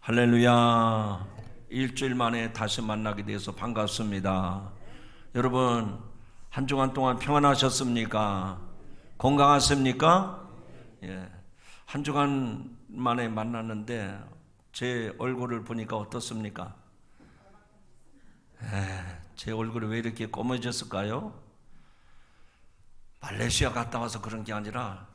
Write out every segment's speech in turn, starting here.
할렐루야. 일주일 만에 다시 만나게 돼서 반갑습니다. 여러분, 한 주간 동안 평안하셨습니까? 건강하십니까? 예. 한 주간 만에 만났는데 제 얼굴을 보니까 어떻습니까? 제 얼굴이 왜 이렇게 검어졌을까요? 말레이시아 갔다 와서 그런 게 아니라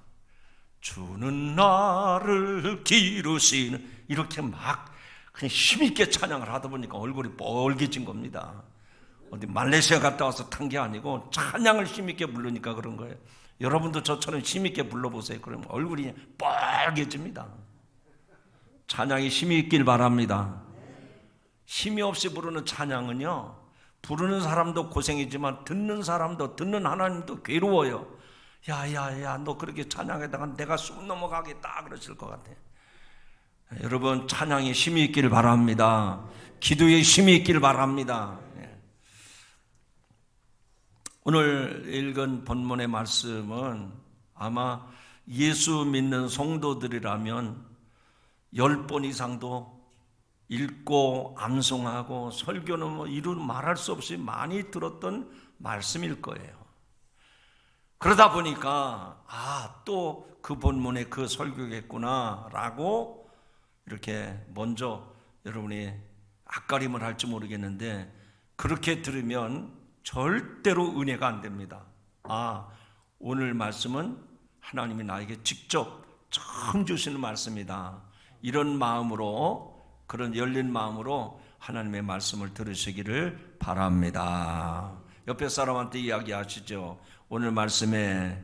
주는 나를 기르시는 이렇게 막 그냥 힘있게 찬양을 하다 보니까 얼굴이 뻘개진 겁니다. 어디 말레이시아 갔다 와서 탄 게 아니고 찬양을 힘있게 부르니까 그런 거예요. 여러분도 저처럼 힘있게 불러보세요. 그러면 얼굴이 뻘개집니다. 찬양이 힘이 있길 바랍니다. 힘이 없이 부르는 찬양은요, 부르는 사람도 고생이지만 듣는 사람도, 듣는 하나님도 괴로워요. 야야야, 너 그렇게 찬양에다가 내가 숨 넘어가겠다 그러실 것 같아요. 여러분, 찬양에 힘이 있길 바랍니다. 기도에 힘이 있길 바랍니다. 오늘 읽은 본문의 말씀은 아마 예수 믿는 성도들이라면 10번 이상도 읽고 암송하고 설교는 뭐 이루 말할 수 없이 많이 들었던 말씀일 거예요. 그러다 보니까 또 그 본문에 그 설교겠구나 라고 이렇게 먼저 여러분이 앞가림을 할지 모르겠는데, 그렇게 들으면 절대로 은혜가 안 됩니다. 오늘 말씀은 하나님이 나에게 직접 처음 주시는 말씀이다, 이런 마음으로, 그런 열린 마음으로 하나님의 말씀을 들으시기를 바랍니다. 옆에 사람한테 이야기하시죠. 오늘 말씀에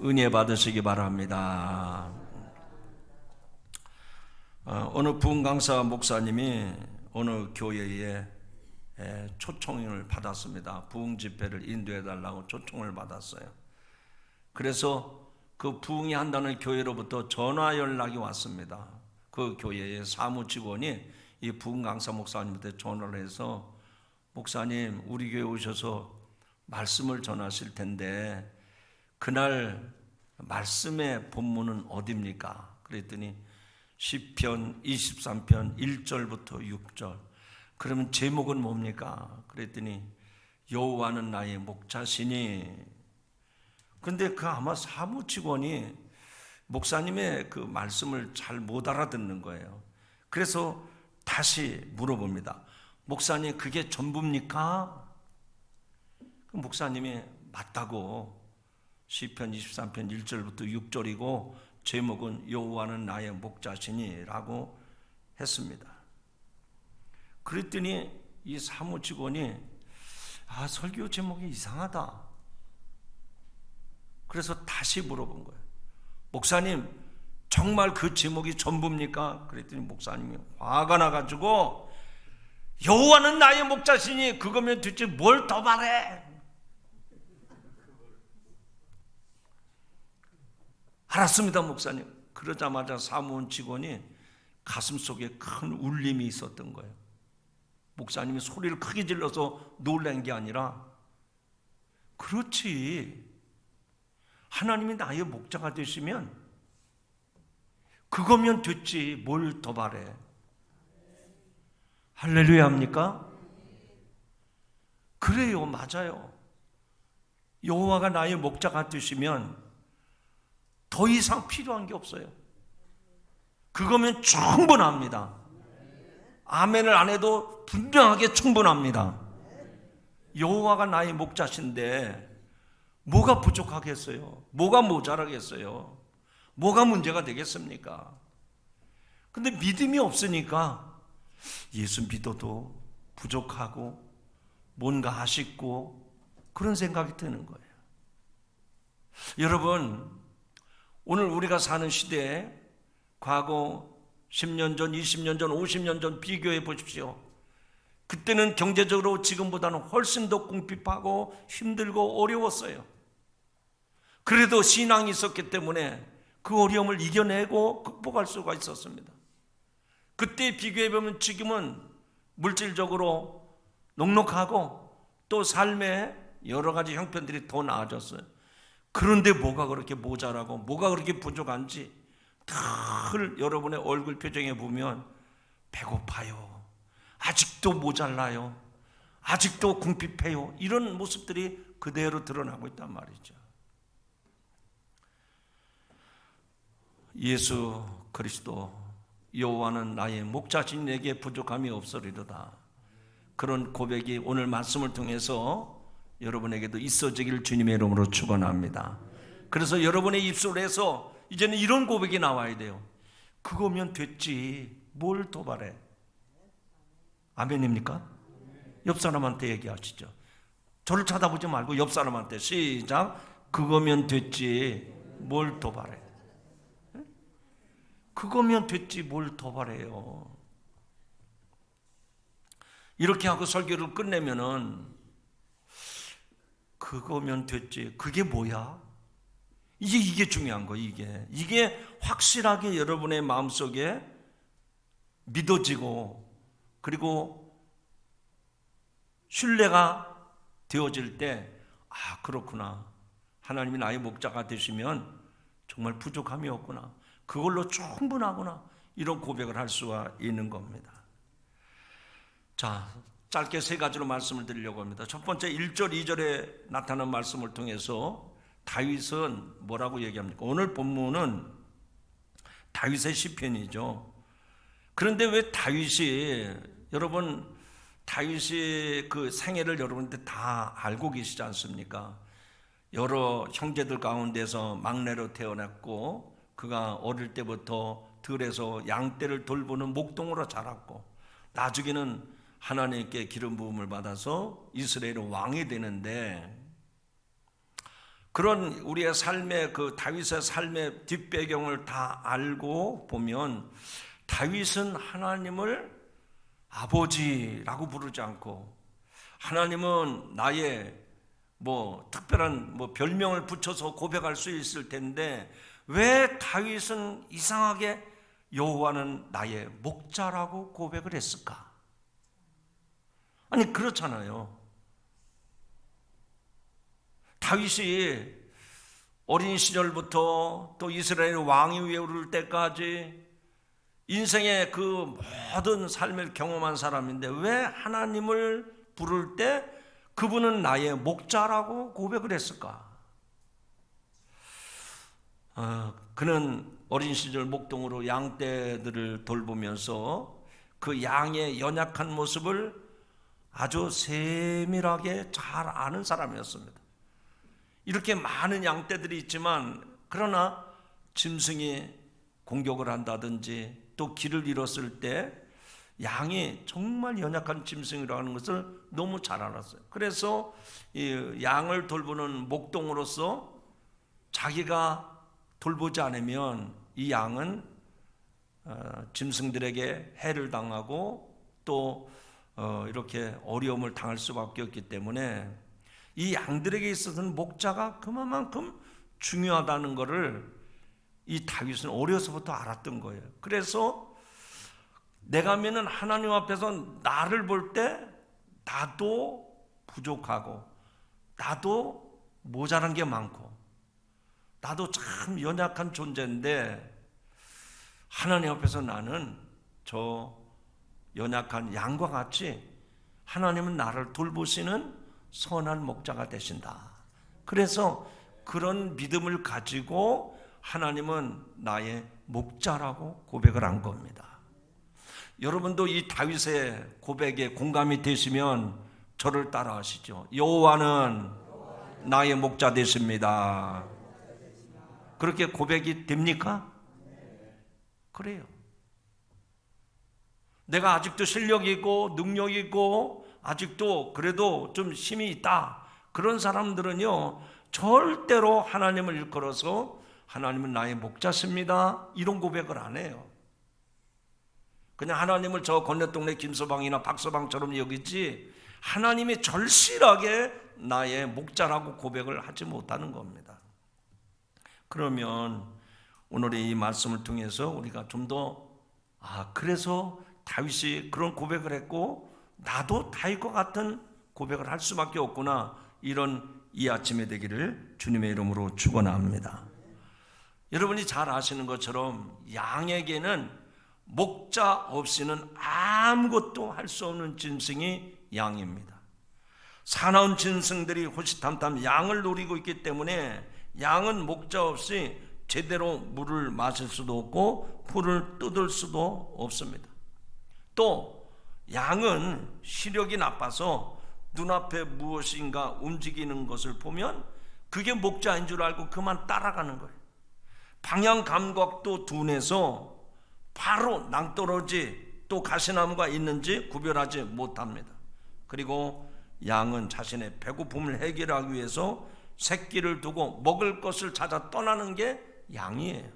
은혜 받으시기 바랍니다. 어느 부흥 강사 목사님이 어느 교회에 초청을 받았습니다. 부흥 집회를 인도해 달라고 초청을 받았어요. 그래서 그 부흥이 한다는 교회로부터 전화 연락이 왔습니다. 그 교회의 사무 직원이 이 부흥 강사 목사님한테 전화를 해서, 목사님, 우리 교회 오셔서 말씀을 전하실 텐데 그날 말씀의 본문은 어디입니까? 그랬더니 시편 23편 1절부터 6절. 그러면 제목은 뭡니까? 그랬더니 여호와는 나의 목자시니. 그런데 그 아마 사무직원이 목사님의 그 말씀을 잘 못 알아듣는 거예요. 그래서 다시 물어봅니다. 목사님, 그게 전부입니까? 그 목사님이 맞다고, 시편 23편 1절부터 6절이고 제목은 여호와는 나의 목자시니 라고 했습니다. 그랬더니 이 사무직원이 설교 제목이 이상하다. 그래서 다시 물어본 거예요. 목사님, 정말 그 제목이 전부입니까? 그랬더니 목사님이 화가 나가지고, 여호와는 나의 목자시니 그거면 됐지 뭘 더 바래? 알았습니다, 목사님. 그러자마자 사무원 직원이 가슴속에 큰 울림이 있었던 거예요. 목사님이 소리를 크게 질러서 놀란 게 아니라, 그렇지, 하나님이 나의 목자가 되시면 그거면 됐지 뭘 더 바래? 할렐루야 합니까? 그래요, 맞아요. 여호와가 나의 목자가 되시면 더 이상 필요한 게 없어요. 그거면 충분합니다. 아멘을 안 해도 분명하게 충분합니다. 여호와가 나의 목자신데 뭐가 부족하겠어요? 뭐가 모자라겠어요? 뭐가 문제가 되겠습니까? 근데 믿음이 없으니까 예수 믿어도 부족하고 뭔가 아쉽고 그런 생각이 드는 거예요. 여러분, 오늘 우리가 사는 시대에 과거 10년 전, 20년 전, 50년 전 비교해 보십시오. 그때는 경제적으로 지금보다는 훨씬 더 궁핍하고 힘들고 어려웠어요. 그래도 신앙이 있었기 때문에 그 어려움을 이겨내고 극복할 수가 있었습니다. 그때 비교해 보면 지금은 물질적으로 넉넉하고 또 삶의 여러 가지 형편들이 더 나아졌어요. 그런데 뭐가 그렇게 모자라고 뭐가 그렇게 부족한지 늘 여러분의 얼굴 표정에 보면 배고파요. 아직도 모자라요. 아직도 궁핍해요. 이런 모습들이 그대로 드러나고 있단 말이죠. 예수 그리스도 여호와는 나의 목자신 내게 부족함이 없으리로다. 그런 고백이 오늘 말씀을 통해서 여러분에게도 있어지기를 주님의 이름으로 축원합니다. 그래서 여러분의 입술에서 이제는 이런 고백이 나와야 돼요. 그거면 됐지 뭘 더 바래. 아멘입니까? 옆 사람한테 얘기하시죠. 저를 쳐다보지 말고 옆 사람한테 시작. 그거면 됐지 뭘 더 바래. 그거면 됐지 뭘 더 바래요. 이렇게 하고 설교를 끝내면은 그거면 됐지. 그게 뭐야? 이게 중요한 거. 이게 확실하게 여러분의 마음속에 믿어지고 그리고 신뢰가 되어질 때 아 그렇구나. 하나님이 나의 목자가 되시면 정말 부족함이 없구나. 그걸로 충분하구나. 이런 고백을 할 수가 있는 겁니다. 자, 짧게 세 가지로 말씀을 드리려고 합니다. 첫 번째 1절 2절에 나타난 말씀을 통해서 다윗은 뭐라고 얘기합니까? 오늘 본문은 다윗의 시편이죠. 그런데 왜 다윗이 여러분 다윗이 그 생애를 여러분들 다 알고 계시지 않습니까? 여러 형제들 가운데서 막내로 태어났고 그가 어릴 때부터 들에서 양떼를 돌보는 목동으로 자랐고 나중에는 하나님께 기름 부음을 받아서 이스라엘의 왕이 되는데 그런 우리의 삶의 그 다윗의 삶의 뒷배경을 다 알고 보면 다윗은 하나님을 아버지라고 부르지 않고 하나님은 나의 특별한 별명을 붙여서 고백할 수 있을 텐데 왜 다윗은 이상하게 여호와는 나의 목자라고 고백을 했을까? 아니 그렇잖아요. 다윗이 어린 시절부터 또 이스라엘 왕이 위에 오를 때까지 인생의 그 모든 삶을 경험한 사람인데 왜 하나님을 부를 때 그분은 나의 목자라고 고백을 했을까? 그는 어린 시절 목동으로 양떼들을 돌보면서 그 양의 연약한 모습을 아주 세밀하게 잘 아는 사람이었습니다. 이렇게 많은 양떼들이 있지만 그러나 짐승이 공격을 한다든지 또 길을 잃었을 때 양이 정말 연약한 짐승이라는 것을 너무 잘 알았어요. 그래서 이 양을 돌보는 목동으로서 자기가 돌보지 않으면 이 양은 짐승들에게 해를 당하고 또 이렇게 어려움을 당할 수밖에 없기 때문에 이 양들에게 있어서는 목자가 그만큼 중요하다는 것을 이 다윗은 어려서부터 알았던 거예요. 그래서 내가 믿는 하나님 앞에서 나를 볼 때 나도 부족하고 나도 모자란 게 많고 나도 참 연약한 존재인데 하나님 앞에서 나는 저 연약한 양과 같이 하나님은 나를 돌보시는 선한 목자가 되신다. 그래서 그런 믿음을 가지고 하나님은 나의 목자라고 고백을 한 겁니다. 여러분도 이 다윗의 고백에 공감이 되시면 저를 따라 하시죠. 여호와는 나의 목자 되십니다. 그렇게 고백이 됩니까? 그래요. 내가 아직도 실력이 있고 능력이 있고 아직도 그래도 좀 힘이 있다. 그런 사람들은요 절대로 하나님을 일컬어서 하나님은 나의 목자십니다 이런 고백을 안 해요. 그냥 하나님을 저 건너동네 김서방이나 박서방처럼 여기지 하나님이 절실하게 나의 목자라고 고백을 하지 못하는 겁니다. 그러면 오늘의 이 말씀을 통해서 우리가 좀 더 그래서 다윗이 그런 고백을 했고 나도 다윗과 같은 고백을 할 수밖에 없구나, 이런 이 아침에 되기를 주님의 이름으로 축원합니다. 여러분이 잘 아시는 것처럼 양에게는 목자 없이는 아무것도 할 수 없는 짐승이 양입니다. 사나운 짐승들이 호시탐탐 양을 노리고 있기 때문에 양은 목자 없이 제대로 물을 마실 수도 없고 풀을 뜯을 수도 없습니다. 또 양은 시력이 나빠서 눈앞에 무엇인가 움직이는 것을 보면 그게 목자인 줄 알고 그만 따라가는 거예요. 방향 감각도 둔해서 바로 낭떠러지 또 가시나무가 있는지 구별하지 못합니다. 그리고 양은 자신의 배고픔을 해결하기 위해서 새끼를 두고 먹을 것을 찾아 떠나는 게 양이에요.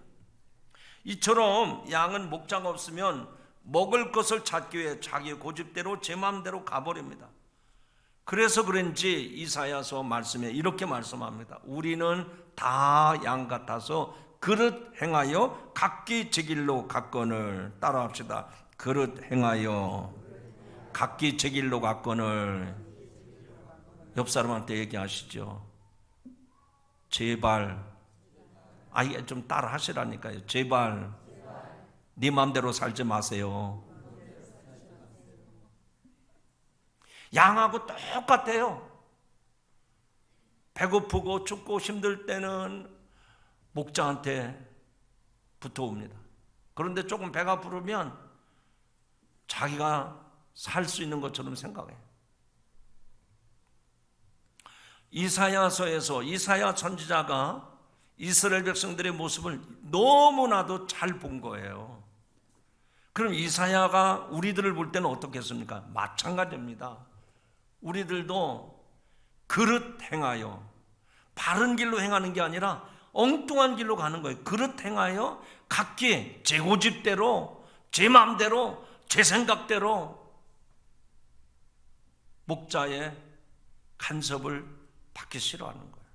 이처럼 양은 목자가 없으면 먹을 것을 찾기 위해 자기 고집대로 제 마음대로 가버립니다. 그래서 그런지 이사야서 말씀에 이렇게 말씀합니다. 우리는 다 양 같아서 그릇 행하여 각기 제 길로 갔거늘. 따라합시다. 그릇 행하여 각기 제 길로 갔거늘. 옆 사람한테 얘기하시죠. 제발, 아예 좀 따라 하시라니까요. 제발 네 마음대로 살지 마세요. 양하고 똑같아요. 배고프고 춥고 힘들 때는 목자한테 붙어옵니다. 그런데 조금 배가 부르면 자기가 살 수 있는 것처럼 생각해요. 이사야서에서 이사야 선지자가 이스라엘 백성들의 모습을 너무나도 잘 본 거예요. 그럼 이사야가 우리들을 볼 때는 어떻겠습니까? 마찬가지입니다. 우리들도 그릇 행하여, 바른 길로 행하는 게 아니라 엉뚱한 길로 가는 거예요. 그릇 행하여 각기 제 고집대로, 제 마음대로, 제 생각대로 목자의 간섭을 받기 싫어하는 거예요.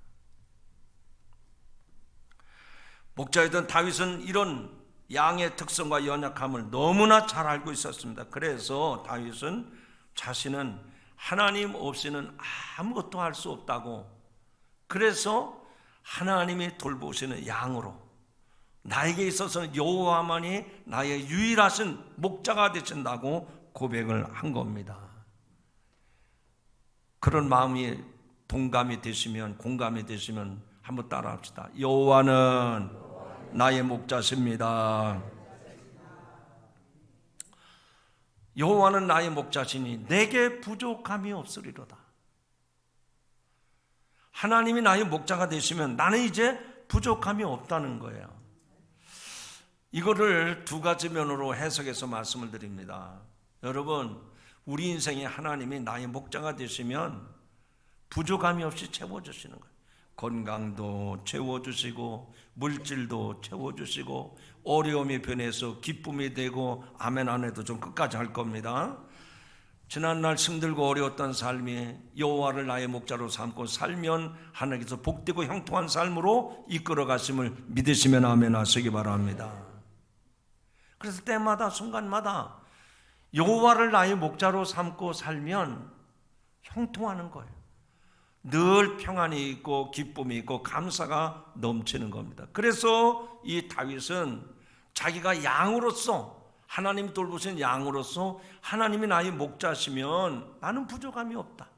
목자이던 다윗은 이런 양의 특성과 연약함을 너무나 잘 알고 있었습니다. 그래서 다윗은 자신은 하나님 없이는 아무것도 할 수 없다고, 그래서 하나님이 돌보시는 양으로, 나에게 있어서는 여호와만이 나의 유일하신 목자가 되신다고 고백을 한 겁니다. 그런 마음이 동감이 되시면, 공감이 되시면 한번 따라합시다. 여호와는 나의 목자십니다. 여호와는 나의 목자시니 내게 부족함이 없으리로다. 하나님이 나의 목자가 되시면 나는 이제 부족함이 없다는 거예요. 이거를 두 가지 면으로 해석해서 말씀을 드립니다. 여러분, 우리 인생에 하나님이 나의 목자가 되시면 부족함이 없이 채워주시는 거예요. 건강도 채워주시고 물질도 채워주시고 어려움이 변해서 기쁨이 되고, 아멘 안 해도 좀 끝까지 할 겁니다. 지난날 힘들고 어려웠던 삶이 여호와를 나의 목자로 삼고 살면 하나님께서 복되고 형통한 삶으로 이끌어 가심을 믿으시면 아멘 하시기 바랍니다. 그래서 때마다 순간마다 여호와를 나의 목자로 삼고 살면 형통하는 거예요. 늘 평안이 있고 기쁨이 있고 감사가 넘치는 겁니다. 그래서 이 다윗은 자기가 양으로서, 하나님 돌보신 양으로서 하나님이 나의 목자시면 나는 부족함이 없다.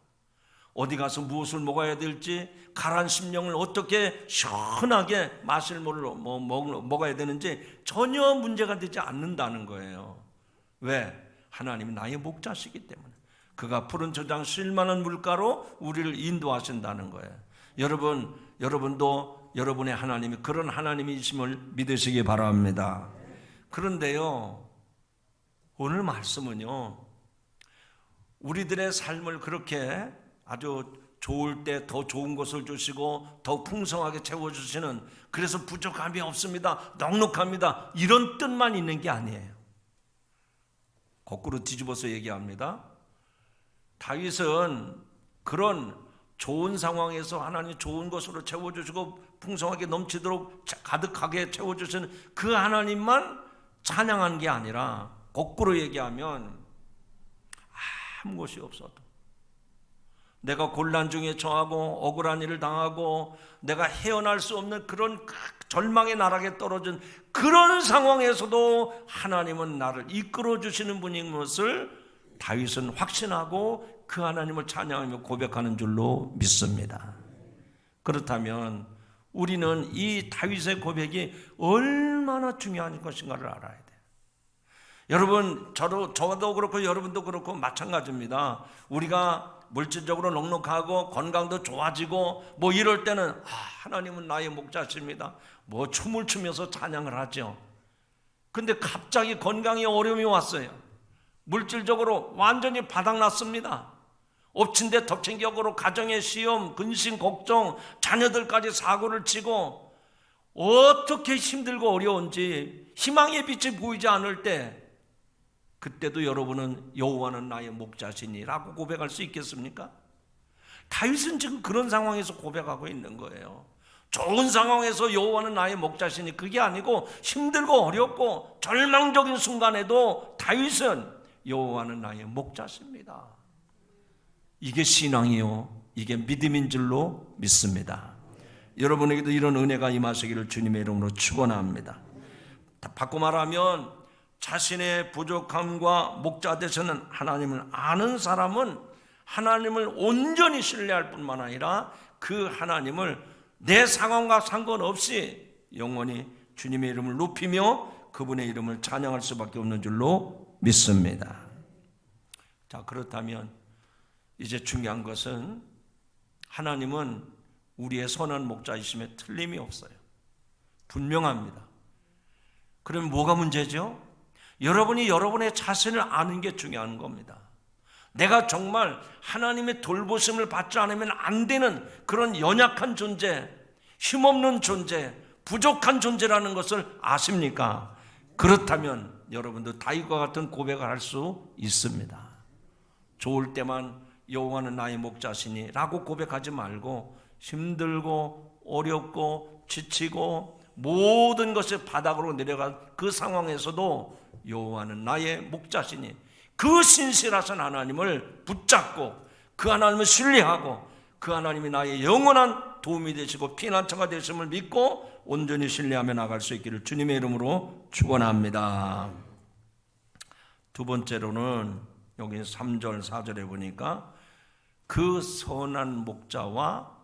어디 가서 무엇을 먹어야 될지, 가라앉은 심령을 어떻게 시원하게 마실 물을 먹어야 되는지 전혀 문제가 되지 않는다는 거예요. 왜? 하나님이 나의 목자시기 때문에. 그가 푸른 저장 쉴 만한 물가로 우리를 인도하신다는 거예요. 여러분도 여러분의 하나님이 그런 하나님이심을 믿으시기 바랍니다. 그런데요, 오늘 말씀은요, 우리들의 삶을 그렇게 아주 좋을 때 더 좋은 것을 주시고 더 풍성하게 채워주시는, 그래서 부족함이 없습니다, 넉넉합니다, 이런 뜻만 있는 게 아니에요. 거꾸로 뒤집어서 얘기합니다. 다윗은 그런 좋은 상황에서 하나님 좋은 것으로 채워주시고 풍성하게 넘치도록 가득하게 채워주시는 그 하나님만 찬양한 게 아니라, 거꾸로 얘기하면 아무 것이 없어도 내가 곤란 중에 처하고 억울한 일을 당하고 내가 헤어날 수 없는 그런 절망의 나락에 떨어진 그런 상황에서도 하나님은 나를 이끌어 주시는 분인 것을 다윗은 확신하고 그 하나님을 찬양하며 고백하는 줄로 믿습니다. 그렇다면 우리는 이 다윗의 고백이 얼마나 중요한 것인가를 알아야 돼요. 여러분, 저도 그렇고 여러분도 그렇고 마찬가지입니다. 우리가 물질적으로 넉넉하고 건강도 좋아지고 뭐 이럴 때는 하나님은 나의 목자십니다. 뭐 춤을 추면서 찬양을 하죠. 근데 갑자기 건강에 어려움이 왔어요. 물질적으로 완전히 바닥났습니다. 엎친 데 덮친 격으로 가정의 시험, 근심, 걱정, 자녀들까지 사고를 치고 어떻게 힘들고 어려운지 희망의 빛이 보이지 않을 때, 그때도 여러분은 여호와는 나의 목자시니라고 고백할 수 있겠습니까? 다윗은 지금 그런 상황에서 고백하고 있는 거예요. 좋은 상황에서 여호와는 나의 목자시니 그게 아니고 힘들고 어렵고 절망적인 순간에도 다윗은 여호와는 나의 목자십니다. 이게 신앙이요, 이게 믿음인 줄로 믿습니다. 여러분에게도 이런 은혜가 임하시기를 주님의 이름으로 축원합니다. 바꿔 말하면 자신의 부족함과 목자 되시는 하나님을 아는 사람은 하나님을 온전히 신뢰할 뿐만 아니라 그 하나님을 내 상황과 상관없이 영원히 주님의 이름을 높이며 그분의 이름을 찬양할 수밖에 없는 줄로 믿습니다. 자, 그렇다면 이제 중요한 것은 하나님은 우리의 선한 목자이심에 틀림이 없어요. 분명합니다. 그럼 뭐가 문제죠? 여러분이 여러분의 자신을 아는 게 중요한 겁니다. 내가 정말 하나님의 돌보심을 받지 않으면 안 되는 그런 연약한 존재, 힘없는 존재, 부족한 존재라는 것을 아십니까? 그렇다면 여러분도 다윗과 같은 고백을 할 수 있습니다. 좋을 때만 여호와는 나의 목자시니 라고 고백하지 말고 힘들고 어렵고 지치고 모든 것이 바닥으로 내려간 그 상황에서도 여호와는 나의 목자시니 그 신실하신 하나님을 붙잡고 그 하나님을 신뢰하고 그 하나님이 나의 영원한 도움이 되시고 피난처가 되심을 믿고 온전히 신뢰하며 나갈 수 있기를 주님의 이름으로 축원합니다. 두 번째로는 여기 3절 4절에 보니까 그 선한 목자와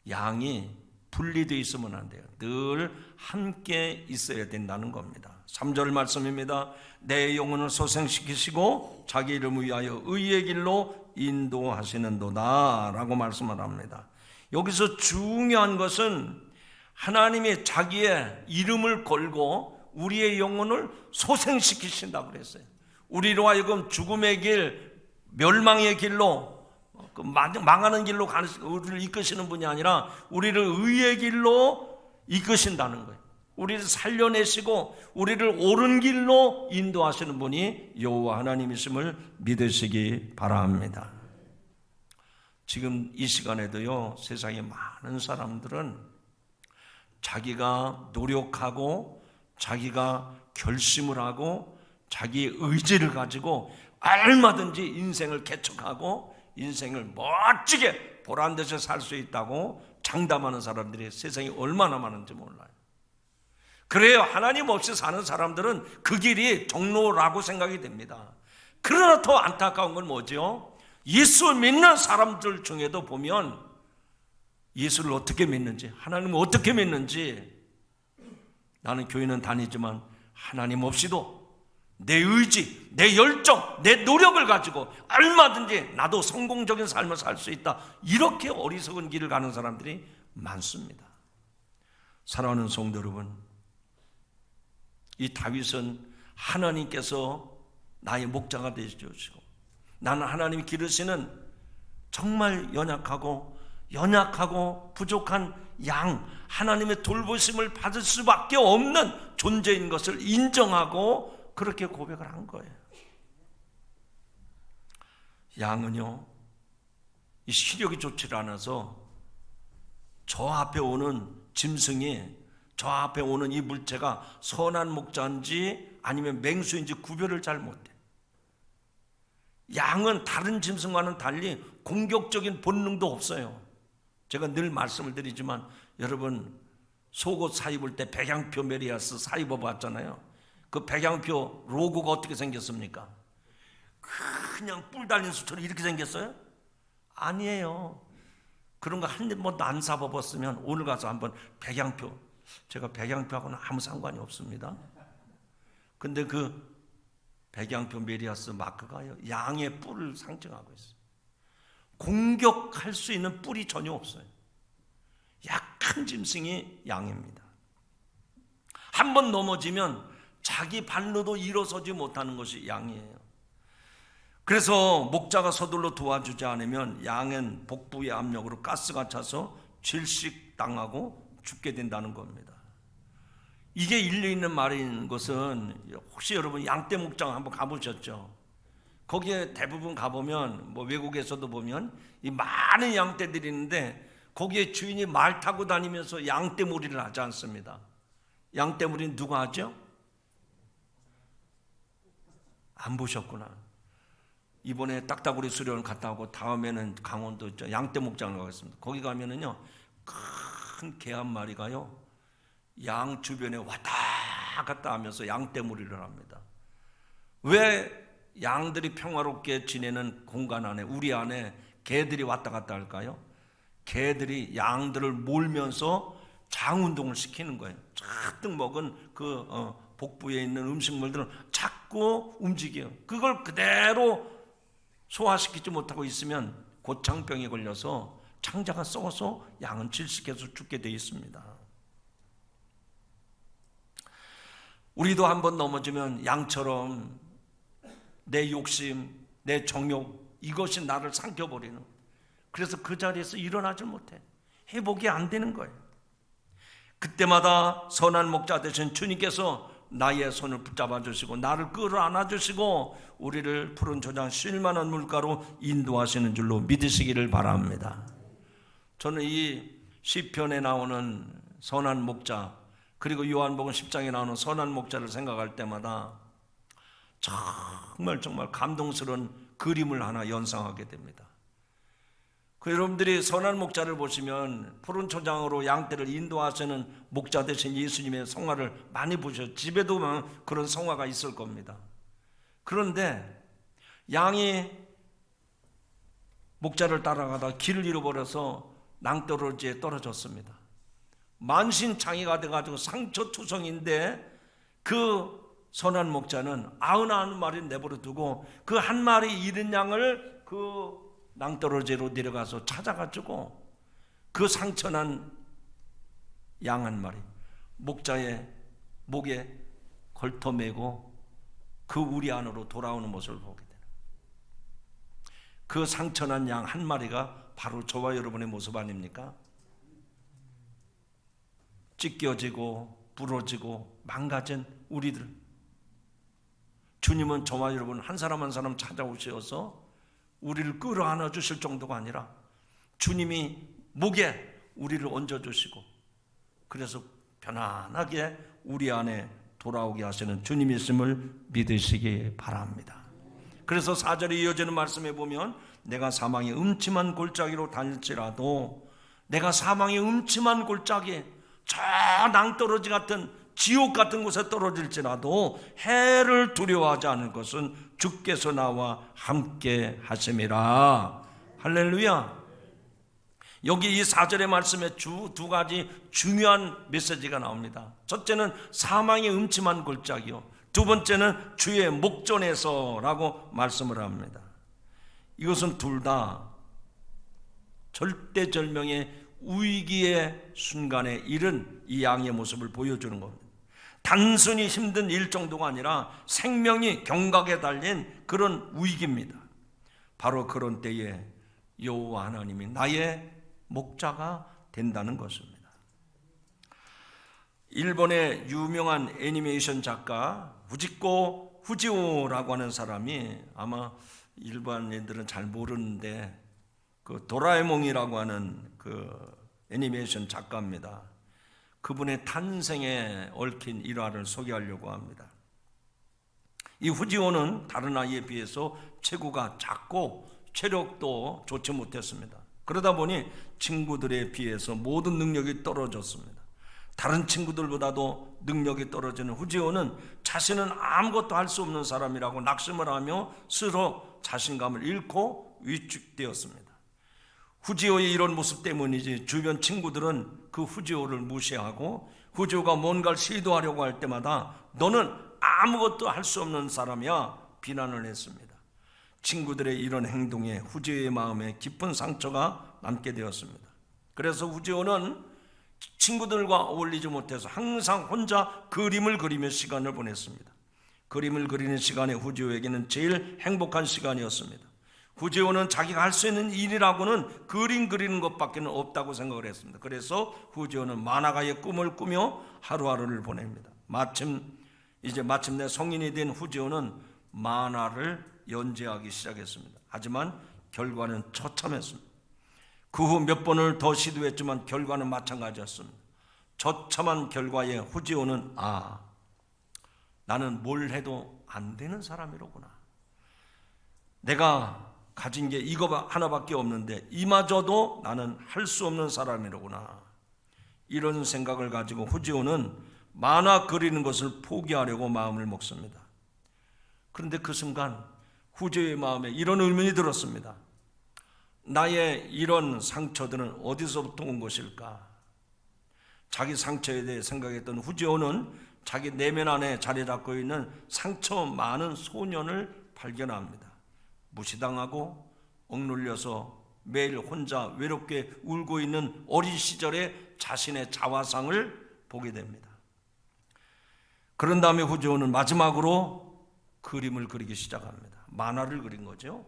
양이 분리되어 있으면 안 돼요. 늘 함께 있어야 된다는 겁니다. 3절 말씀입니다. 내 영혼을 소생시키시고 자기 이름을 위하여 의의 길로 인도하시는도다 라고 말씀을 합니다. 여기서 중요한 것은 하나님이 자기의 이름을 걸고 우리의 영혼을 소생시키신다고 그랬어요. 우리로 하여금 죽음의 길, 멸망의 길로 망하는 길로 가는 우리를 이끄시는 분이 아니라 우리를 의의 길로 이끄신다는 거예요. 우리를 살려내시고 우리를 옳은 길로 인도하시는 분이 여호와 하나님이심을 믿으시기 바랍니다. 지금 이 시간에도요, 세상에 많은 사람들은 자기가 노력하고 자기가 결심을 하고 자기 의지를 가지고 얼마든지 인생을 개척하고 인생을 멋지게 보란듯이 살 수 있다고 장담하는 사람들이 세상에 얼마나 많은지 몰라요. 그래요, 하나님 없이 사는 사람들은 그 길이 정로라고 생각이 됩니다. 그러나 더 안타까운 건 뭐죠? 예수 믿는 사람들 중에도 보면 예수를 어떻게 믿는지, 하나님을 어떻게 믿는지, 나는 교회는 다니지만 하나님 없이도 내 의지, 내 열정, 내 노력을 가지고 얼마든지 나도 성공적인 삶을 살 수 있다, 이렇게 어리석은 길을 가는 사람들이 많습니다. 사랑하는 성도 여러분, 이 다윗은 하나님께서 나의 목자가 되시고 나는 하나님이 기르시는 정말 연약하고 부족한 양, 하나님의 돌보심을 받을 수밖에 없는 존재인 것을 인정하고 그렇게 고백을 한 거예요. 양은요, 이 시력이 좋지 않아서 저 앞에 오는 짐승이, 저 앞에 오는 이 물체가 선한 목자인지 아니면 맹수인지 구별을 잘 못해. 양은 다른 짐승과는 달리 공격적인 본능도 없어요. 제가 늘 말씀을 드리지만 여러분 속옷 사 입을 때 백양표 메리아스 사 입어봤잖아요. 그 백양표 로고가 어떻게 생겼습니까? 그냥 뿔 달린 수처럼 이렇게 생겼어요? 아니에요. 그런 거 한 번도 안 사봐봤으면 오늘 가서 한번 백양표, 제가 백양표하고는 아무 상관이 없습니다. 근데 그 백양표 메리아스 마크가요, 양의 뿔을 상징하고 있어요. 공격할 수 있는 뿔이 전혀 없어요. 약한 짐승이 양입니다. 한 번 넘어지면 자기 발로도 일어서지 못하는 것이 양이에요. 그래서 목자가 서둘러 도와주지 않으면 양은 복부의 압력으로 가스가 차서 질식당하고 죽게 된다는 겁니다. 이게 일리 있는 말인 것은 혹시 여러분 양떼 목장 한번 가보셨죠? 거기에 대부분 가보면 뭐 외국에서도 보면 이 많은 양떼들이 있는데 거기에 주인이 말 타고 다니면서 양떼몰이를 하지 않습니다. 양떼몰이는 누가 하죠? 안 보셨구나. 이번에 딱따구리 수련을 갔다 오고 다음에는 강원도 있죠. 양떼 목장을 가겠습니다. 거기 가면은요 큰 개 한 마리가요 양 주변에 왔다 갔다 하면서 양떼몰이를 합니다. 왜 양들이 평화롭게 지내는 공간 안에, 우리 안에 개들이 왔다 갔다 할까요? 개들이 양들을 몰면서 장운동을 시키는 거예요. 잔뜩 먹은 그 복부에 있는 음식물들을 자꾸 움직여요. 그걸 그대로 소화시키지 못하고 있으면 고창병에 걸려서 창자가 썩어서 양은 질식해서 죽게 되어 있습니다. 우리도 한번 넘어지면 양처럼 내 욕심, 내 정욕, 이것이 나를 삼켜버리는, 그래서 그 자리에서 일어나지 못해. 회복이 안 되는 거예요. 그때마다 선한 목자 되신 주님께서 나의 손을 붙잡아 주시고 나를 끌어안아 주시고 우리를 푸른 초장 쉴만한 물가로 인도하시는 줄로 믿으시기를 바랍니다. 저는 이 시편에 나오는 선한 목자, 그리고 요한복음 10장에 나오는 선한 목자를 생각할 때마다 정말 감동스러운 그림을 하나 연상하게 됩니다. 여러분들이 선한 목자를 보시면 푸른 초장으로 양떼를 인도하시는 목자 되신 예수님의 성화를 많이 보셨죠. 집에도 그런 성화가 있을 겁니다. 그런데 양이 목자를 따라가다 길을 잃어버려서 낭떠러지에 떨어졌습니다. 만신창이가 돼가지고 상처투성인데 그 선한 목자는 99마리 내버려 두고 그 한 마리 잃은 양을 그 낭떠러지로 내려가서 찾아가지고 그 상처난 양 한 마리 목자의 목에 걸터매고 그 우리 안으로 돌아오는 모습을 보게 되는, 그 상처난 양 한 마리가 바로 저와 여러분의 모습 아닙니까? 찢겨지고 부러지고 망가진 우리들, 주님은 저와 여러분 한 사람 한 사람 찾아오셔서 우리를 끌어안아 주실 정도가 아니라 주님이 목에 우리를 얹어주시고 그래서 편안하게 우리 안에 돌아오게 하시는 주님이 있음을 믿으시기 바랍니다. 그래서 4절에 이어지는 말씀에 보면 내가 사망의 음침한 골짜기로 다닐지라도, 내가 사망의 음침한 골짜기, 저 낭떠러지 같은 지옥 같은 곳에 떨어질지라도 해를 두려워하지 않을 것은 주께서 나와 함께 하심이라. 할렐루야. 여기 이 4절의 말씀에 두 가지 중요한 메시지가 나옵니다. 첫째는 사망의 음침한 골짜기요, 두 번째는 주의 목전에서라고 말씀을 합니다. 이것은 둘 다 절대절명의 위기의 순간에 이른 이 양의 모습을 보여주는 겁니다. 단순히 힘든 일 정도가 아니라 생명이 경각에 달린 그런 위기입니다. 바로 그런 때에 여호와 하나님이 나의 목자가 된다는 것입니다. 일본의 유명한 애니메이션 작가 후지코 후지오라고 하는 사람이, 아마 일반인들은 잘 모르는데 그 도라에몽이라고 하는 그 애니메이션 작가입니다. 그분의 탄생에 얽힌 일화를 소개하려고 합니다. 이 후지오는 다른 아이에 비해서 체구가 작고 체력도 좋지 못했습니다. 그러다 보니 친구들에 비해서 모든 능력이 떨어졌습니다. 다른 친구들보다도 능력이 떨어지는 후지오는 자신은 아무것도 할 수 없는 사람이라고 낙심을 하며 스스로 자신감을 잃고 위축되었습니다. 후지오의 이런 모습 때문이지 주변 친구들은 그 후지오를 무시하고 후지오가 뭔가를 시도하려고 할 때마다 너는 아무것도 할 수 없는 사람이야 비난을 했습니다. 친구들의 이런 행동에 후지오의 마음에 깊은 상처가 남게 되었습니다. 그래서 후지오는 친구들과 어울리지 못해서 항상 혼자 그림을 그리며 시간을 보냈습니다. 그림을 그리는 시간이 후지오에게는 제일 행복한 시간이었습니다. 후지오는 자기가 할 수 있는 일이라고는 그림 그리는 것밖에 없다고 생각을 했습니다. 그래서 후지오는 만화가의 꿈을 꾸며 하루하루를 보냅니다. 마침내 성인이 된 후지오는 만화를 연재하기 시작했습니다. 하지만 결과는 처참했습니다. 그 후 몇 번을 더 시도했지만 결과는 마찬가지였습니다. 처참한 결과에 후지오는 나는 뭘 해도 안 되는 사람이로구나. 내가 가진 게 이거 하나밖에 없는데 이마저도 나는 할 수 없는 사람이로구나. 이런 생각을 가지고 후지오는 만화 그리는 것을 포기하려고 마음을 먹습니다. 그런데 그 순간 후지오의 마음에 이런 의문이 들었습니다. 나의 이런 상처들은 어디서부터 온 것일까? 자기 상처에 대해 생각했던 후지오는 자기 내면 안에 자리 잡고 있는 상처 많은 소년을 발견합니다. 무시당하고 억눌려서 매일 혼자 외롭게 울고 있는 어린 시절의 자신의 자화상을 보게 됩니다. 그런 다음에 후지오는 마지막으로 그림을 그리기 시작합니다. 만화를 그린 거죠.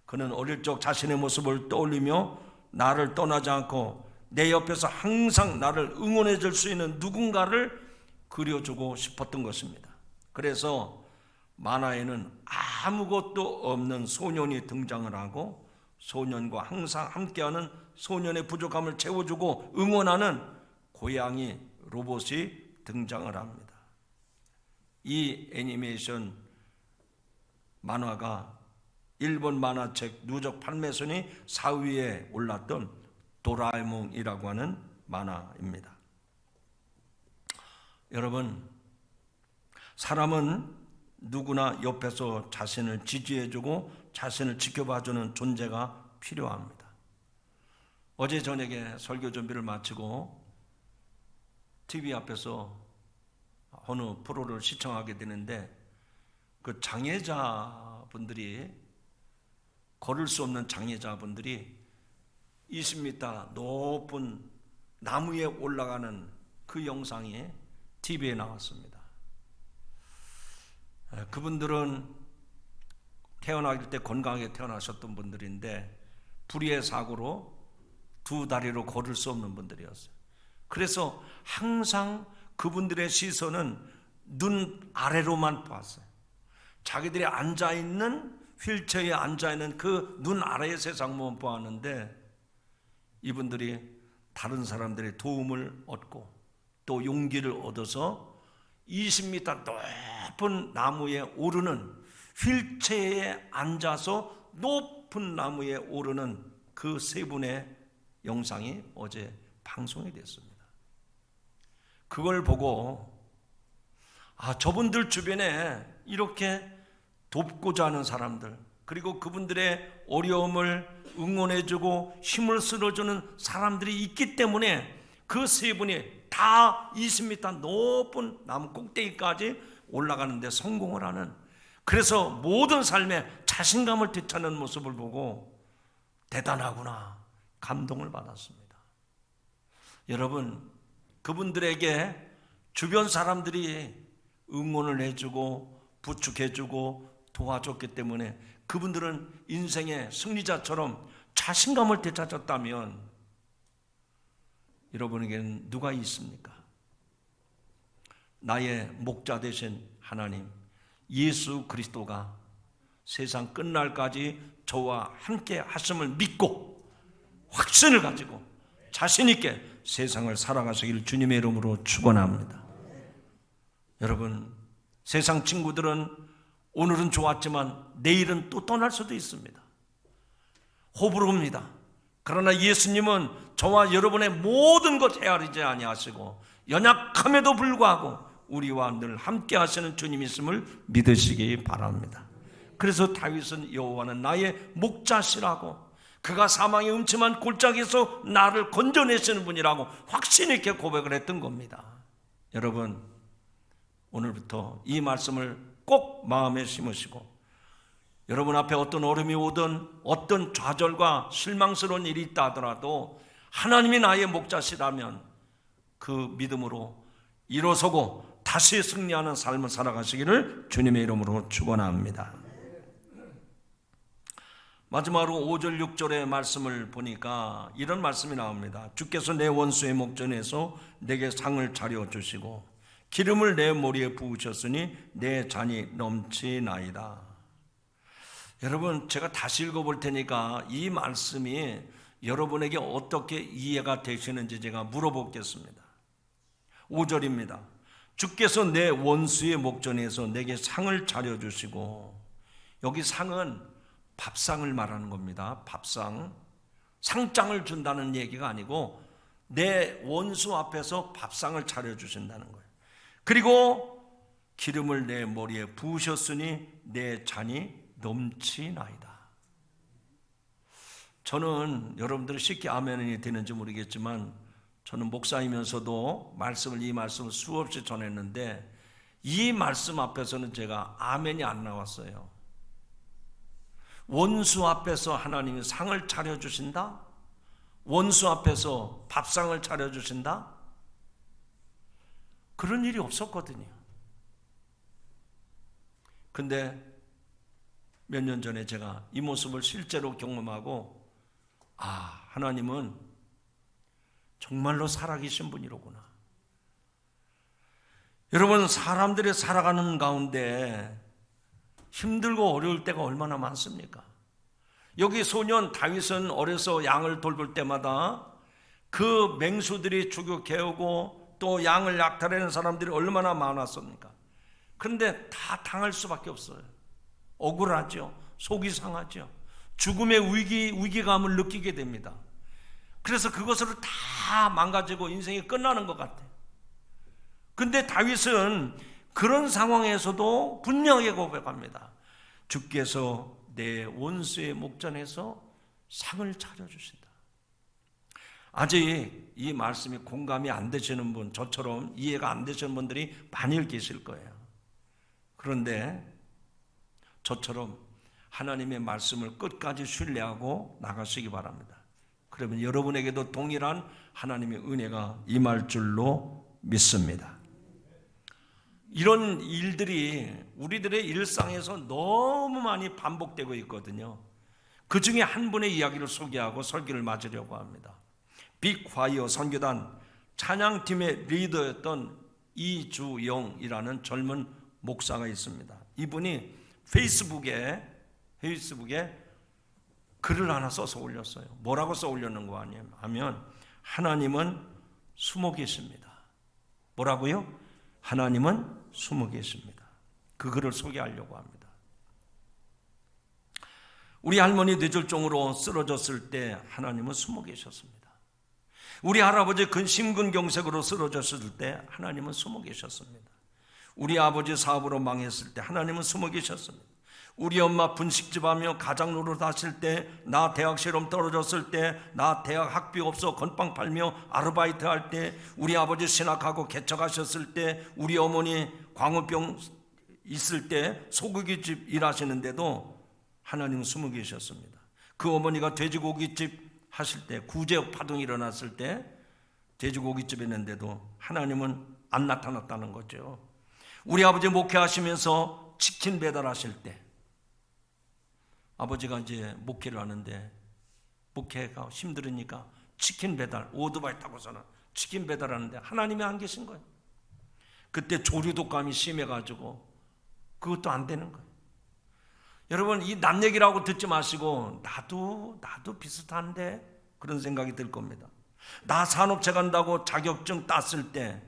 그는 어릴 적 자신의 모습을 떠올리며 나를 떠나지 않고 내 옆에서 항상 나를 응원해 줄 수 있는 누군가를 그려주고 싶었던 것입니다. 그래서 만화에는 아무것도 없는 소년이 등장을 하고 소년과 항상 함께하는 소년의 부족함을 채워주고 응원하는 고양이 로봇이 등장을 합니다. 이 애니메이션 만화가 일본 만화책 누적 판매순위 4위에 올랐던 도라에몽이라고 하는 만화입니다. 여러분, 사람은 누구나 옆에서 자신을 지지해주고 자신을 지켜봐주는 존재가 필요합니다. 어제 저녁에 설교 준비를 마치고 TV 앞에서 어느 프로를 시청하게 되는데 그 장애자분들이 걸을 수 없는 장애자분들이 20m 높은 나무에 올라가는 그 영상이 TV에 나왔습니다. 그분들은 태어나길 때 건강하게 태어나셨던 분들인데 불의의 사고로 두 다리로 걸을 수 없는 분들이었어요. 그래서 항상 그분들의 시선은 눈 아래로만 봤어요. 자기들이 앉아있는 휠체어에 앉아있는 그 눈 아래의 세상만 보았는데 이분들이 다른 사람들의 도움을 얻고 또 용기를 얻어서 20m 높은 나무에 오르는 휠체어에 앉아서 높은 나무에 오르는 그 세 분의 영상이 어제 방송이 됐습니다. 그걸 보고 저분들 주변에 이렇게 돕고자 하는 사람들, 그리고 그분들의 어려움을 응원해주고 힘을 실어주는 사람들이 있기 때문에 그 세 분이 다 20m 높은 나무 꼭대기까지 올라가는데 성공을 하는, 그래서 모든 삶에 자신감을 되찾는 모습을 보고 대단하구나 감동을 받았습니다. 여러분, 그분들에게 주변 사람들이 응원을 해주고 부축해주고 도와줬기 때문에 그분들은 인생의 승리자처럼 자신감을 되찾았다면 여러분에게는 누가 있습니까? 나의 목자 되신 하나님 예수 그리스도가 세상 끝날까지 저와 함께 하심을 믿고 확신을 가지고 자신 있게 세상을 살아가시길 주님의 이름으로 축원합니다. 여러분, 세상 친구들은 오늘은 좋았지만 내일은 또 떠날 수도 있습니다. 호불호입니다. 그러나 예수님은 저와 여러분의 모든 것 헤아리지 아니하시고 연약함에도 불구하고 우리와 늘 함께 하시는 주님이심을 믿으시기 바랍니다. 그래서 다윗은 여호와는 나의 목자시라고, 그가 사망의 음침한 골짜기에서 나를 건져내시는 분이라고 확신 있게 고백을 했던 겁니다. 여러분, 오늘부터 이 말씀을 꼭 마음에 심으시고, 여러분 앞에 어떤 어려움이 오든 어떤 좌절과 실망스러운 일이 있다 하더라도 하나님이 나의 목자시라면 그 믿음으로 일어서고 다시 승리하는 삶을 살아가시기를 주님의 이름으로 축원합니다. 마지막으로 5절 6절의 말씀을 보니까 이런 말씀이 나옵니다. 주께서 내 원수의 목전에서 내게 상을 차려주시고 기름을 내 머리에 부으셨으니 내 잔이 넘치나이다. 여러분, 제가 다시 읽어볼 테니까 이 말씀이 여러분에게 어떻게 이해가 되시는지 제가 물어보겠습니다. 5절입니다. 주께서 내 원수의 목전에서 내게 상을 차려주시고, 여기 상은 밥상을 말하는 겁니다. 밥상, 상장을 준다는 얘기가 아니고 내 원수 앞에서 밥상을 차려주신다는 거예요. 그리고 기름을 내 머리에 부으셨으니 내 잔이 넘치나이다. 저는 여러분들이 쉽게 아멘이 되는지 모르겠지만 저는 목사이면서도 이 말씀을 수없이 전했는데 이 말씀 앞에서는 제가 아멘이 안 나왔어요. 원수 앞에서 하나님이 상을 차려주신다? 원수 앞에서 밥상을 차려주신다? 그런 일이 없었거든요. 근데 몇 년 전에 제가 이 모습을 실제로 경험하고, 하나님은 정말로 살아계신 분이로구나. 여러분, 사람들이 살아가는 가운데 힘들고 어려울 때가 얼마나 많습니까? 여기 소년 다윗은 어려서 양을 돌볼 때마다 그 맹수들이 죽여 깨우고 또 양을 약탈하는 사람들이 얼마나 많았습니까? 그런데 다 당할 수밖에 없어요. 억울하죠. 속이 상하죠. 죽음의 위기감을 느끼게 됩니다. 그래서 그것으로 다 망가지고 인생이 끝나는 것 같아요. 근데 다윗은 그런 상황에서도 분명하게 고백합니다. 주께서 내 원수의 목전에서 상을 차려주신다. 아직 이 말씀이 공감이 안 되시는 분, 저처럼 이해가 안 되시는 분들이 많이 계실 거예요. 그런데 저처럼 하나님의 말씀을 끝까지 신뢰하고 나가시기 바랍니다. 그러면 여러분에게도 동일한 하나님의 은혜가 임할 줄로 믿습니다. 이런 일들이 우리들의 일상에서 너무 많이 반복되고 있거든요. 그 중에 한 분의 이야기를 소개하고 설교를 마치려고 합니다. 빅화이어 선교단 찬양팀의 리더였던 이주영이라는 젊은 목사가 있습니다. 이분이 페이스북에 글을 하나 써서 올렸어요. 뭐라고 써 올렸는가 하면 하나님은 숨어 계십니다. 뭐라고요? 하나님은 숨어 계십니다. 그 글을 소개하려고 합니다. 우리 할머니 뇌졸중으로 쓰러졌을 때 하나님은 숨어 계셨습니다. 우리 할아버지 심근경색으로 쓰러졌을 때 하나님은 숨어 계셨습니다. 우리 아버지 사업으로 망했을 때 하나님은 숨어 계셨습니다. 우리 엄마 분식집하며 가장 노릇하실 때, 나 대학 시험 떨어졌을 때, 나 대학 학비 없어 건빵 팔며 아르바이트 할 때, 우리 아버지 신학하고 개척하셨을 때, 우리 어머니 광우병 있을 때 소고기집 일하시는데도 하나님은 숨어 계셨습니다. 그 어머니가 돼지고기집 하실 때, 구제역 파동이 일어났을 때 돼지고기집에 있는데도 하나님은 안 나타났다는 거죠. 우리 아버지 목회하시면서 치킨 배달하실 때, 아버지가 이제 목회를 하는데 목회가 힘들으니까 치킨 배달, 오토바이 타고서는 치킨 배달하는데 하나님이 안 계신 거예요. 그때 조류독감이 심해가지고 그것도 안 되는 거예요. 여러분, 이 남 얘기라고 듣지 마시고 나도 비슷한데 그런 생각이 들 겁니다. 나 산업체 간다고 자격증 땄을 때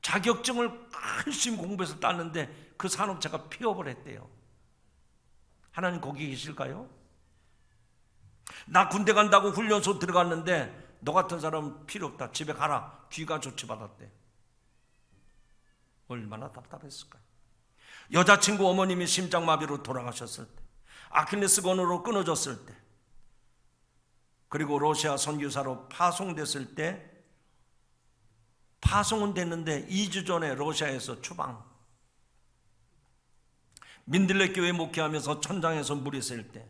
자격증을 열심히 공부해서 땄는데 그 산업체가 폐업을 했대요. 하나님 거기 계실까요? 나 군대 간다고 훈련소 들어갔는데 너 같은 사람은 필요 없다, 집에 가라, 귀가 조치받았대. 얼마나 답답했을까요? 여자친구 어머님이 심장마비로 돌아가셨을 때, 아킬레스건으로 끊어졌을 때, 그리고 러시아 선교사로 파송됐을 때, 파송은 됐는데 2주 전에 러시아에서 추방, 민들레 교회 목회하면서 천장에서 물이 셀 때,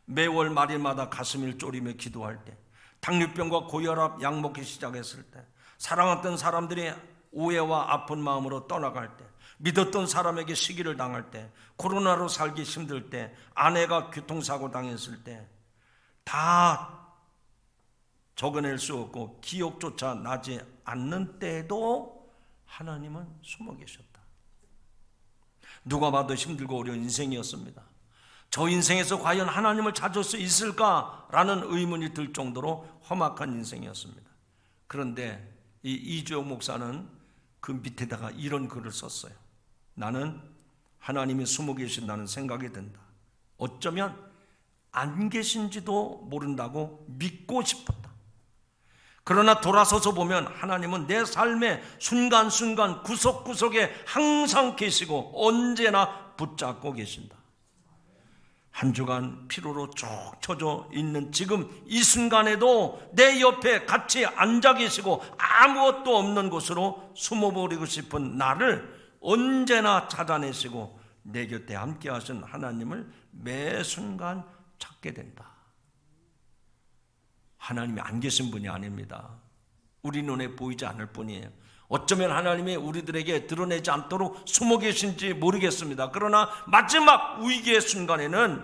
매월 말일마다 가슴을 졸이며 기도할 때, 당뇨병과 고혈압 약 먹기 시작했을 때, 사랑했던 사람들이 오해와 아픈 마음으로 떠나갈 때, 믿었던 사람에게 시기를 당할 때, 코로나로 살기 힘들 때, 아내가 교통사고 당했을 때, 다 적어낼 수 없고 기억조차 나지 않는 때에도 하나님은 숨어 계셨다. 누가 봐도 힘들고 어려운 인생이었습니다. 저 인생에서 과연 하나님을 찾을 수 있을까라는 의문이 들 정도로 험악한 인생이었습니다. 그런데 이 이주영 목사는 그 밑에다가 이런 글을 썼어요. 나는 하나님이 숨어 계신다는 생각이 든다. 어쩌면 안 계신지도 모른다고 믿고 싶었다. 그러나 돌아서서 보면 하나님은 내 삶의 순간순간 구석구석에 항상 계시고 언제나 붙잡고 계신다. 한 주간 피로로 쭉 처져 있는 지금 이 순간에도 내 옆에 같이 앉아 계시고 아무것도 없는 곳으로 숨어버리고 싶은 나를 언제나 찾아내시고 내 곁에 함께 하신 하나님을 매 순간 찾게 된다. 하나님이 안 계신 분이 아닙니다. 우리 눈에 보이지 않을 뿐이에요. 어쩌면 하나님이 우리들에게 드러내지 않도록 숨어 계신지 모르겠습니다. 그러나 마지막 위기의 순간에는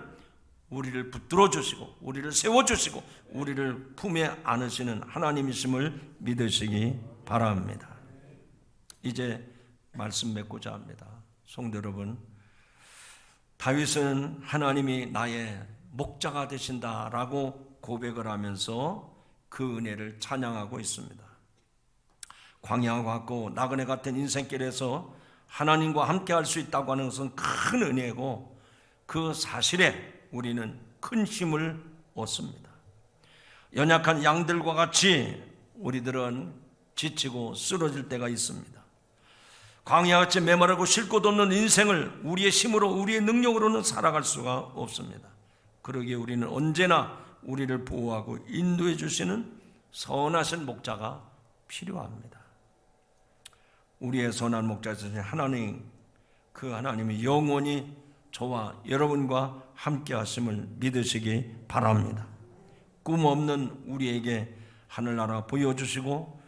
우리를 붙들어 주시고 우리를 세워주시고 우리를 품에 안으시는 하나님이심을 믿으시기 바랍니다. 이제 말씀 맺고자 합니다. 성도 여러분, 다윗은 하나님이 나의 목자가 되신다라고 고백을 하면서 그 은혜를 찬양하고 있습니다. 광야 같고 나그네 같은 인생길에서 하나님과 함께 할 수 있다고 하는 것은 큰 은혜고 그 사실에 우리는 큰 힘을 얻습니다. 연약한 양들과 같이 우리들은 지치고 쓰러질 때가 있습니다. 광야같이 메마르고 쉴 곳 없는 인생을 우리의 힘으로 우리의 능력으로는 살아갈 수가 없습니다. 그러기에 우리는 언제나 우리를 보호하고 인도해 주시는 선하신 목자가 필요합니다. 우리의 선한 목자이신 하나님, 그 하나님이 영원히 저와 여러분과 함께 하심을 믿으시기 바랍니다. 꿈 없는 우리에게 하늘나라 보여주시고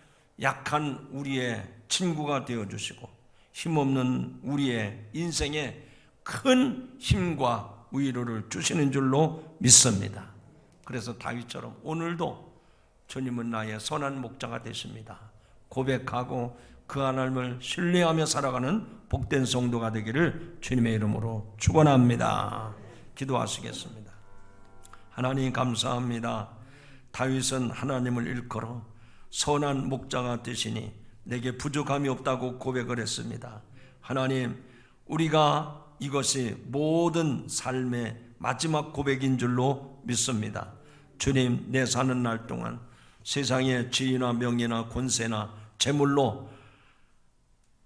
약한 우리의 친구가 되어주시고 힘없는 우리의 인생에 큰 힘과 위로를 주시는 줄로 믿습니다. 그래서 다윗처럼 오늘도 주님은 나의 선한 목자가 되십니다. 고백하고 그 하나님을 신뢰하며 살아가는 복된 성도가 되기를 주님의 이름으로 축원합니다. 기도하시겠습니다. 하나님 감사합니다. 다윗은 하나님을 일컬어 선한 목자가 되시니 내게 부족함이 없다고 고백을 했습니다. 하나님, 우리가 이것이 모든 삶의 마지막 고백인 줄로 믿습니다. 주님, 내 사는 날 동안 세상의 지위나 명예나 권세나 재물로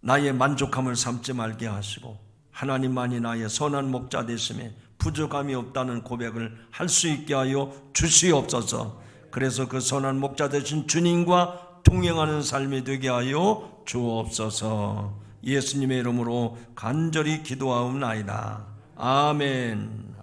나의 만족함을 삼지 말게 하시고 하나님만이 나의 선한 목자 되심에 부족함이 없다는 고백을 할 수 있게 하여 주시옵소서. 그래서 그 선한 목자 되신 주님과 동행하는 삶이 되게 하여 주옵소서. 예수님의 이름으로 간절히 기도하옵나이다. 아멘.